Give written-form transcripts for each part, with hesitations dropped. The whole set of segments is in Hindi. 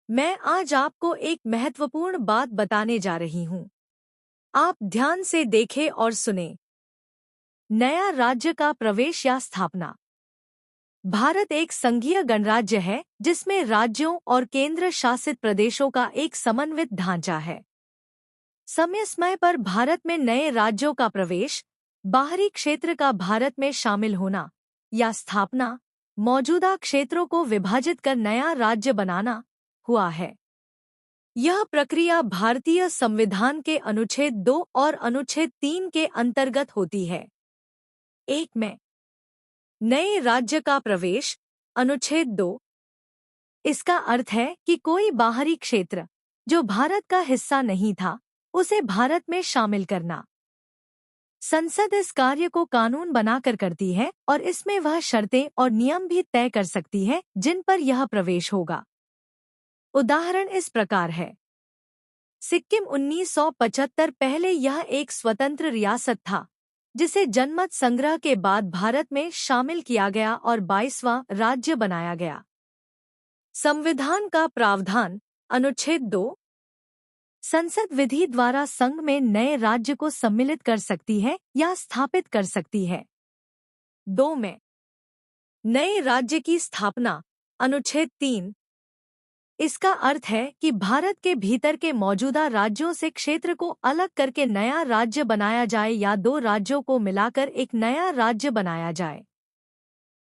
मैं आज आपको एक महत्वपूर्ण बात बताने जा रही हूँ। आप ध्यान से देखें और सुने। नया राज्य का प्रवेश या स्थापना। भारत एक संघीय गणराज्य है जिसमें राज्यों और केंद्र शासित प्रदेशों का एक समन्वित ढांचा है। समय समय पर भारत में नए राज्यों का प्रवेश, बाहरी क्षेत्र का भारत में शामिल होना या स्थापना, मौजूदा क्षेत्रों को विभाजित कर नया राज्य बनाना हुआ है। यह प्रक्रिया भारतीय संविधान के अनुच्छेद 2 और अनुच्छेद 3 के अंतर्गत होती है। 1 में नए राज्य का प्रवेश, अनुच्छेद 2। इसका अर्थ है कि कोई बाहरी क्षेत्र जो भारत का हिस्सा नहीं था, उसे भारत में शामिल करना। संसद इस कार्य को कानून बनाकर करती है और इसमें वह शर्तें और नियम भी तय कर सकती है जिन पर यह प्रवेश होगा। उदाहरण इस प्रकार है। सिक्किम 1975 पहले यह एक स्वतंत्र रियासत था, जिसे जनमत संग्रह के बाद भारत में शामिल किया गया और 22वां राज्य बनाया गया। संविधान का प्रावधान, अनुच्छेद 2। संसद विधि द्वारा संघ में नए राज्य को सम्मिलित कर सकती है या स्थापित कर सकती है। 2 में नए राज्य की स्थापना, अनुच्छेद 3। इसका अर्थ है कि भारत के भीतर के मौजूदा राज्यों से क्षेत्र को अलग करके नया राज्य बनाया जाए या दो राज्यों को मिलाकर एक नया राज्य बनाया जाए।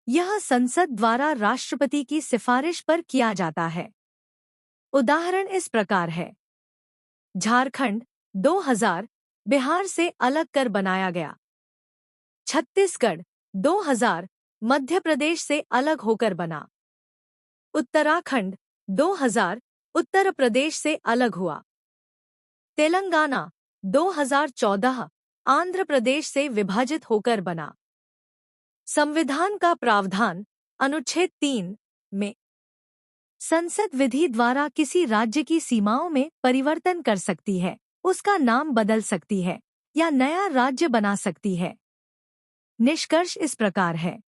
यह संसद द्वारा राष्ट्रपति की सिफारिश पर किया जाता है। उदाहरण इस प्रकार है। झारखंड 2000 बिहार से अलग कर बनाया गया। छत्तीसगढ़ 2000 मध्य प्रदेश से अलग होकर बना। उत्तराखंड 2000 उत्तर प्रदेश से अलग हुआ। तेलंगाना 2014 आंध्र प्रदेश से विभाजित होकर बना। संविधान का प्रावधान, अनुच्छेद 3 में संसद विधि द्वारा किसी राज्य की सीमाओं में परिवर्तन कर सकती है, उसका नाम बदल सकती है या नया राज्य बना सकती है। निष्कर्ष इस प्रकार है।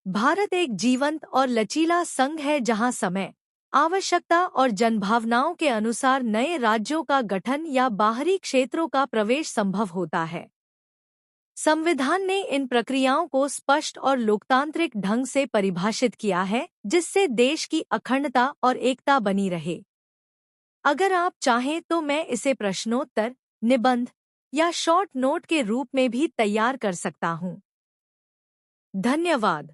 भारत एक जीवंत और लचीला संघ है जहां समय, आवश्यकता और जनभावनाओं के अनुसार नए राज्यों का गठन या बाहरी क्षेत्रों का प्रवेश संभव होता है। संविधान ने इन प्रक्रियाओं को स्पष्ट और लोकतांत्रिक ढंग से परिभाषित किया है, जिससे देश की अखंडता और एकता बनी रहे। अगर आप चाहें तो मैं इसे प्रश्नोत्तर, निबंध या शॉर्ट नोट के रूप में भी तैयार कर सकता हूं। धन्यवाद।